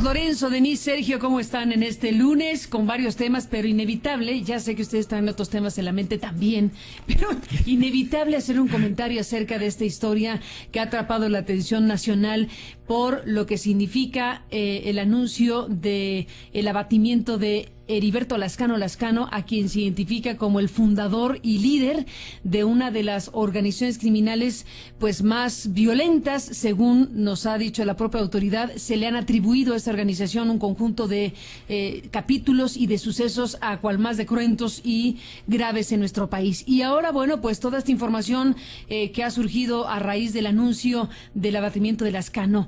Lorenzo, Denise, Sergio, ¿cómo están en este lunes? Con varios temas, pero inevitable, ya sé que ustedes están en otros temas en la mente también, pero inevitable hacer un comentario acerca de esta historia que ha atrapado la atención nacional por lo que significa el anuncio de el abatimiento de Heriberto Lascano, a quien se identifica como el fundador y líder de una de las organizaciones criminales pues más violentas, según nos ha dicho la propia autoridad. Se le han atribuido a esta organización un conjunto de capítulos y de sucesos a cual más de cruentos y graves en nuestro país. Y ahora, bueno, pues toda esta información que ha surgido a raíz del anuncio del abatimiento de Lascano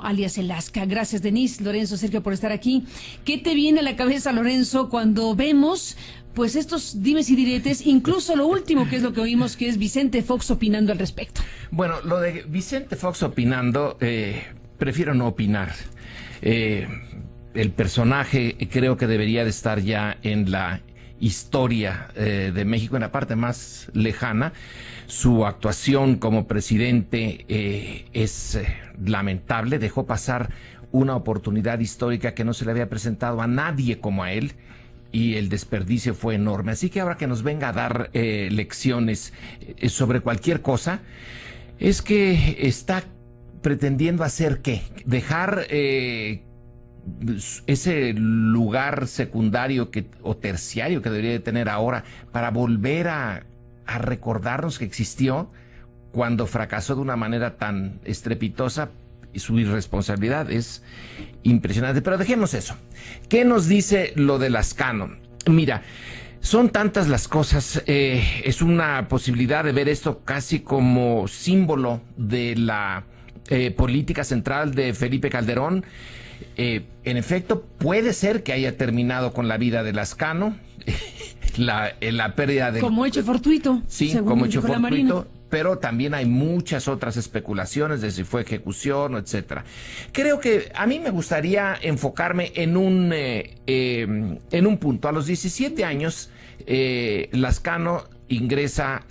alias el Lasca. Gracias, Denise, Lorenzo, Sergio, por estar aquí. ¿Qué te viene a la cabeza, Lorenzo, cuando vemos pues estos dimes y diretes, incluso lo último que es lo que oímos, que es Vicente Fox opinando al respecto? Bueno, lo de Vicente Fox opinando, prefiero no opinar. El personaje creo que debería de estar ya en la historia de México, en la parte más lejana. Su actuación como presidente es lamentable. Dejó pasar una oportunidad histórica que no se le había presentado a nadie como a él, y el desperdicio fue enorme. Así que ahora que nos venga a dar lecciones sobre cualquier cosa, es que está pretendiendo hacer ¿qué? Dejar ese lugar secundario o terciario que debería de tener ahora para volver a recordarnos que existió cuando fracasó de una manera tan estrepitosa. Su irresponsabilidad es impresionante, pero dejemos eso. ¿Qué nos dice lo de Lascano? Mira, son tantas las cosas, es una posibilidad de ver esto casi como símbolo de la política central de Felipe Calderón. En efecto, puede ser que haya terminado con la vida de Lascano, la pérdida de... Como hecho fortuito. Sí, como hecho fortuito. Pero también hay muchas otras especulaciones de si fue ejecución, etcétera. Creo que a mí me gustaría enfocarme en un punto. A los 17 años, Lascano ingresa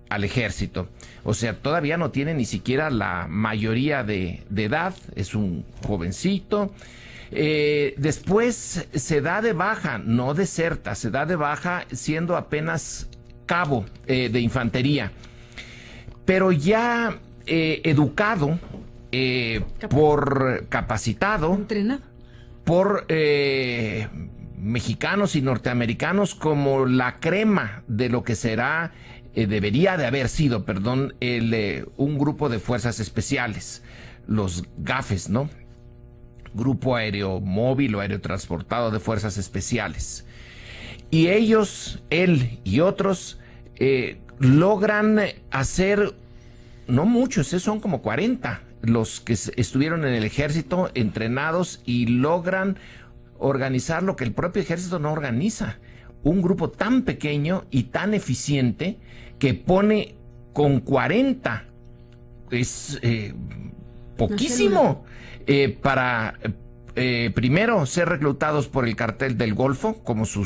al ejército. O sea, todavía no tiene ni siquiera la mayoría de edad, es un jovencito. Después se da de baja, no deserta, se da de baja siendo apenas cabo de infantería. Pero ya educado, capacitado, entrenado por mexicanos y norteamericanos como la crema de lo que será, debería de haber sido, perdón, un grupo de fuerzas especiales, los GAFES, ¿no? Grupo Aéreo Móvil o Aerotransportado de Fuerzas Especiales. Y ellos, él y otros, logran hacer, no muchos, son como 40 los que estuvieron en el ejército entrenados, y logran organizar lo que el propio ejército no organiza, un grupo tan pequeño y tan eficiente que pone con 40, es poquísimo, para primero ser reclutados por el cartel del Golfo como su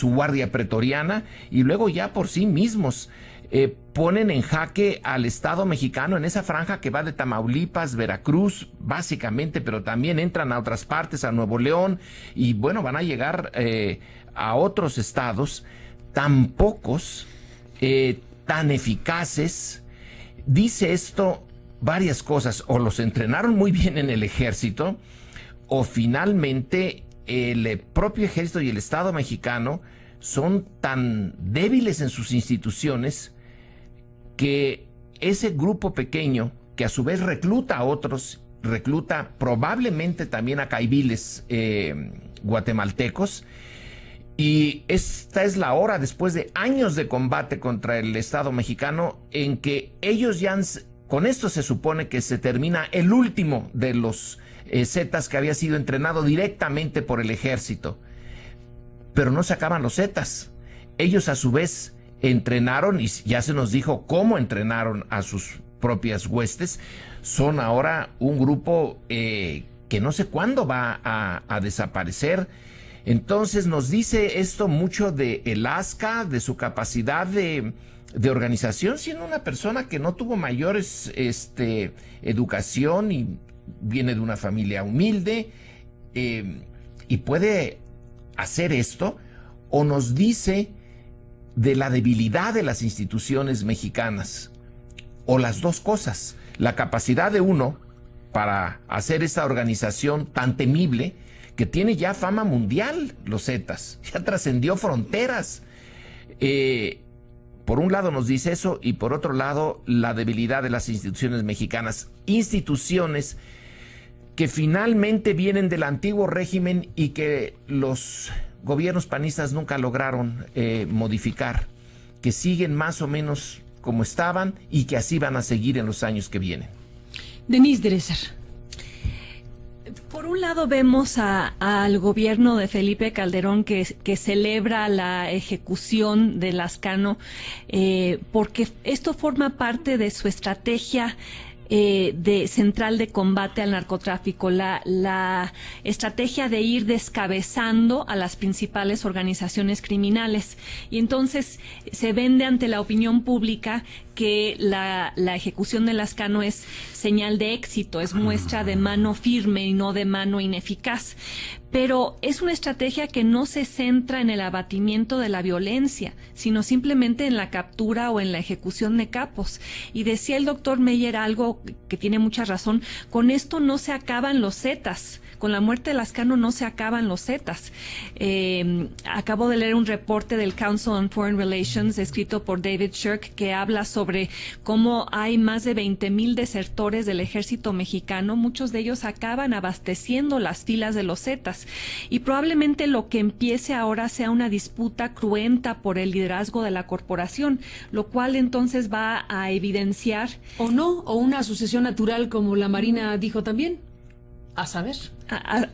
guardia pretoriana, y luego ya por sí mismos ponen en jaque al Estado mexicano en esa franja que va de Tamaulipas, Veracruz, básicamente, pero también entran a otras partes, a Nuevo León, y bueno, van a llegar a otros estados tan pocos, tan eficaces. Dice esto varias cosas: o los entrenaron muy bien en el ejército, o finalmente el propio ejército y el Estado mexicano son tan débiles en sus instituciones que ese grupo pequeño, que a su vez recluta a otros, recluta probablemente también a caiviles guatemaltecos, y esta es la hora, después de años de combate contra el Estado mexicano, en que ellos ya con esto se supone que se termina el último de los Zetas que había sido entrenado directamente por el ejército. Pero no se acaban los Zetas. Ellos a su vez entrenaron, y ya se nos dijo cómo entrenaron a sus propias huestes. Son ahora un grupo que no sé cuándo va a desaparecer. Entonces nos dice esto mucho de el Lasca, de su capacidad de organización, siendo una persona que no tuvo mayores educación y viene de una familia humilde, y puede hacer esto, o nos dice de la debilidad de las instituciones mexicanas, o las dos cosas, la capacidad de uno para hacer esta organización tan temible que tiene ya fama mundial, los Zetas, ya trascendió fronteras. Por un lado nos dice eso, y por otro lado la debilidad de las instituciones mexicanas, instituciones que finalmente vienen del antiguo régimen y que los gobiernos panistas nunca lograron modificar, que siguen más o menos como estaban y que así van a seguir en los años que vienen. Denise Dresser. Por un lado vemos al gobierno de Felipe Calderón que celebra la ejecución de Lazcano, porque esto forma parte de su estrategia central de combate al narcotráfico, la estrategia de ir descabezando a las principales organizaciones criminales. Y entonces se vende ante la opinión pública que la ejecución de Lazcano es señal de éxito, es muestra de mano firme y no de mano ineficaz. Pero es una estrategia que no se centra en el abatimiento de la violencia, sino simplemente en la captura o en la ejecución de capos. Y decía el doctor Meyer algo que tiene mucha razón: con esto no se acaban los Zetas. Con la muerte de Lazcano no se acaban los Zetas. Acabo de leer un reporte del Council on Foreign Relations escrito por David Shirk, que habla sobre cómo hay más de 20,000 desertores del ejército mexicano. Muchos de ellos acaban abasteciendo las filas de los Zetas. Y probablemente lo que empiece ahora sea una disputa cruenta por el liderazgo de la corporación, lo cual entonces va a evidenciar... ¿O no? ¿O una sucesión natural, como la Marina dijo también? A saber.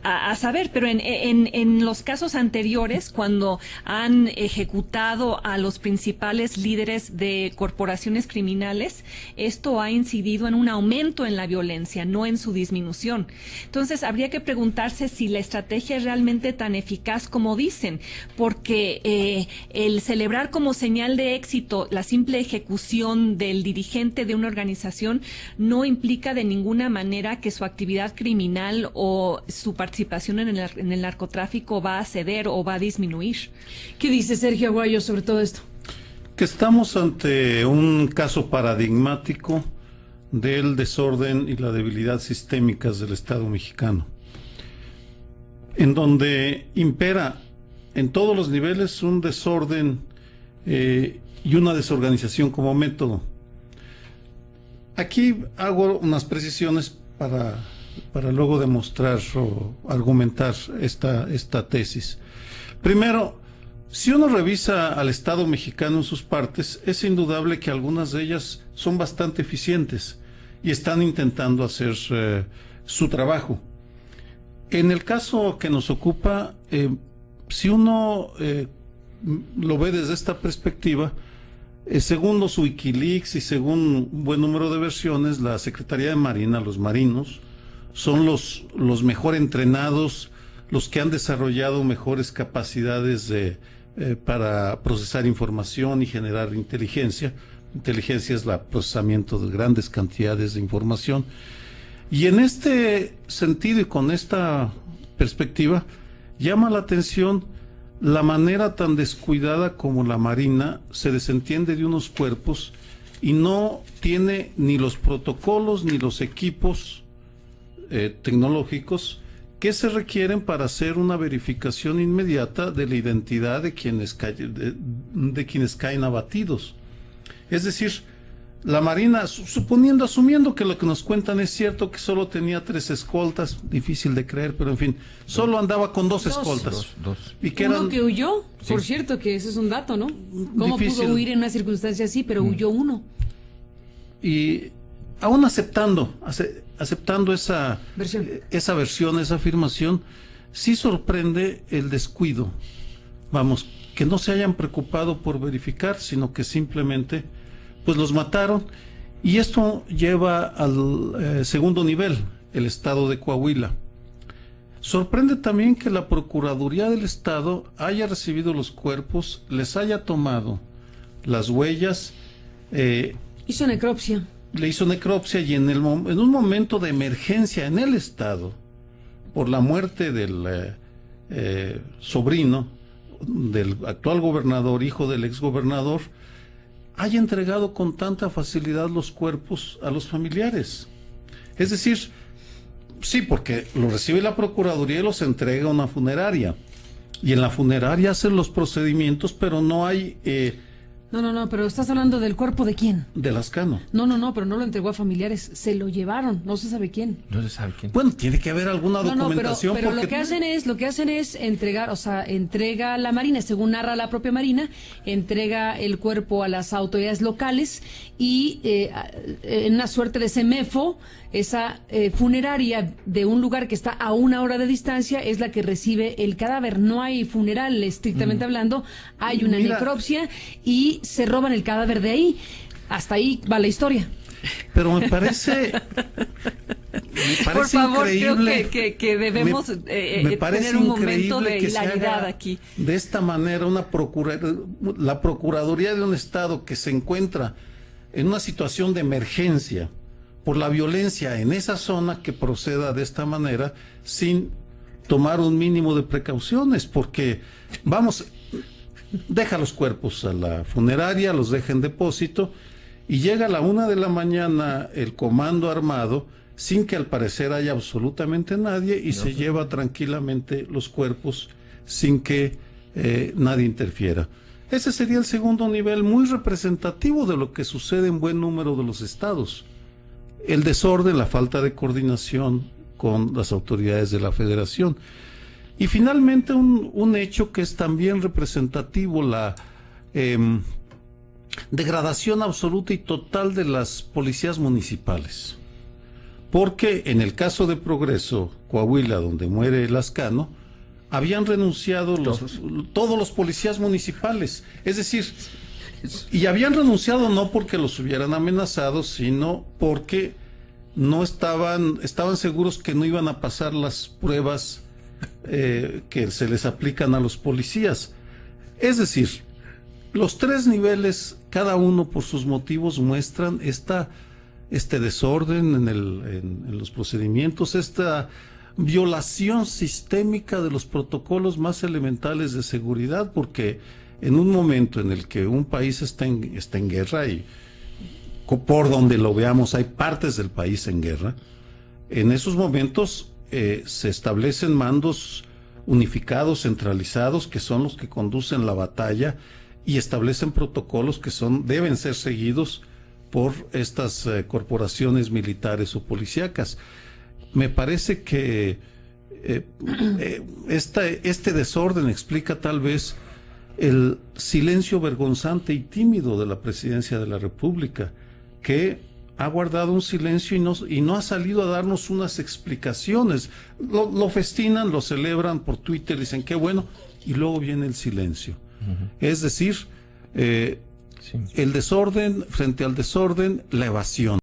A saber, pero en los casos anteriores, cuando han ejecutado a los principales líderes de corporaciones criminales, esto ha incidido en un aumento en la violencia, no en su disminución. Entonces, habría que preguntarse si la estrategia es realmente tan eficaz como dicen, porque el celebrar como señal de éxito la simple ejecución del dirigente de una organización no implica de ninguna manera que su actividad criminal o su participación en el narcotráfico va a ceder o va a disminuir. ¿Qué dice Sergio Aguayo sobre todo esto? Que estamos ante un caso paradigmático del desorden y la debilidad sistémicas del Estado mexicano, en donde impera en todos los niveles un desorden y una desorganización como método. Aquí hago unas precisiones para luego demostrar o argumentar esta tesis. Primero, si uno revisa al Estado mexicano en sus partes, es indudable que algunas de ellas son bastante eficientes y están intentando hacer su trabajo. En el caso que nos ocupa, si uno lo ve desde esta perspectiva, según los Wikileaks y según un buen número de versiones, la Secretaría de Marina, los marinos, son los mejor entrenados, los que han desarrollado mejores capacidades para procesar información y generar inteligencia. Inteligencia es el procesamiento de grandes cantidades de información. Y en este sentido y con esta perspectiva, llama la atención la manera tan descuidada como la Marina se desentiende de unos cuerpos y no tiene ni los protocolos ni los equipos tecnológicos que se requieren para hacer una verificación inmediata de la identidad de quienes caen abatidos. Es decir, la Marina, asumiendo que lo que nos cuentan es cierto, que solo tenía 3 escoltas, difícil de creer, pero en fin, solo andaba con 2 escoltas. Dos. Y que uno que huyó, sí. Por cierto, que ese es un dato, ¿no? ¿Cómo difícil. Pudo huir en una circunstancia así, pero huyó uno? Y aún aceptando esa versión, esa afirmación, sí sorprende el descuido. Vamos, que no se hayan preocupado por verificar, sino que simplemente pues los mataron. Y esto lleva al segundo nivel, el estado de Coahuila. Sorprende también que la Procuraduría del Estado haya recibido los cuerpos, les haya tomado las huellas. Hizo necropsia. le hizo necropsia y en un momento de emergencia en el Estado, por la muerte del sobrino del actual gobernador, hijo del exgobernador, haya entregado con tanta facilidad los cuerpos a los familiares. Es decir, sí, porque lo recibe la Procuraduría y los entrega a una funeraria. Y en la funeraria hacen los procedimientos, pero no hay... No, pero estás hablando del cuerpo de quién. De Lascano. No, pero no lo entregó a familiares, se lo llevaron, no se sabe quién. No se sabe quién. Bueno, tiene que haber alguna documentación. Pero porque... lo que hacen es entregar, o sea, entrega a la Marina, según narra la propia Marina, entrega el cuerpo a las autoridades locales y en una suerte de semefo, esa funeraria de un lugar que está a 1 hora de distancia es la que recibe el cadáver. No hay funeral, estrictamente hablando, hay una necropsia y se roban el cadáver de ahí. Hasta ahí va la historia. Pero me parece por favor, increíble, creo que debemos tener un momento de hilaridad aquí. De esta manera, la Procuraduría de un Estado que se encuentra en una situación de emergencia por la violencia en esa zona, que proceda de esta manera sin tomar un mínimo de precauciones, porque, vamos, deja los cuerpos a la funeraria, los deja en depósito, y llega a la 1 de la mañana el comando armado, sin que al parecer haya absolutamente nadie, y se lleva tranquilamente los cuerpos sin que nadie interfiera. Ese sería el segundo nivel, muy representativo de lo que sucede en buen número de los estados. El desorden, la falta de coordinación con las autoridades de la Federación. Y finalmente un hecho que es también representativo, la degradación absoluta y total de las policías municipales. Porque en el caso de Progreso, Coahuila, donde muere Lascano, habían renunciado todos los policías municipales. Es decir, y habían renunciado no porque los hubieran amenazado, sino porque no estaban seguros que no iban a pasar las pruebas que se les aplican a los policías. Es decir, los 3 niveles, cada uno por sus motivos, muestran este desorden en los procedimientos, esta violación sistémica de los protocolos más elementales de seguridad, porque en un momento en el que un país está en guerra, y por donde lo veamos hay partes del país en guerra, en esos momentos se establecen mandos unificados, centralizados, que son los que conducen la batalla y establecen protocolos que deben ser seguidos por estas corporaciones militares o policíacas. Me parece que este desorden explica tal vez el silencio vergonzante y tímido de la Presidencia de la República, que ha guardado un silencio y no ha salido a darnos unas explicaciones. Lo festinan, lo celebran por Twitter, dicen qué bueno, y luego viene el silencio. Es decir, el desorden, frente al desorden, la evasión.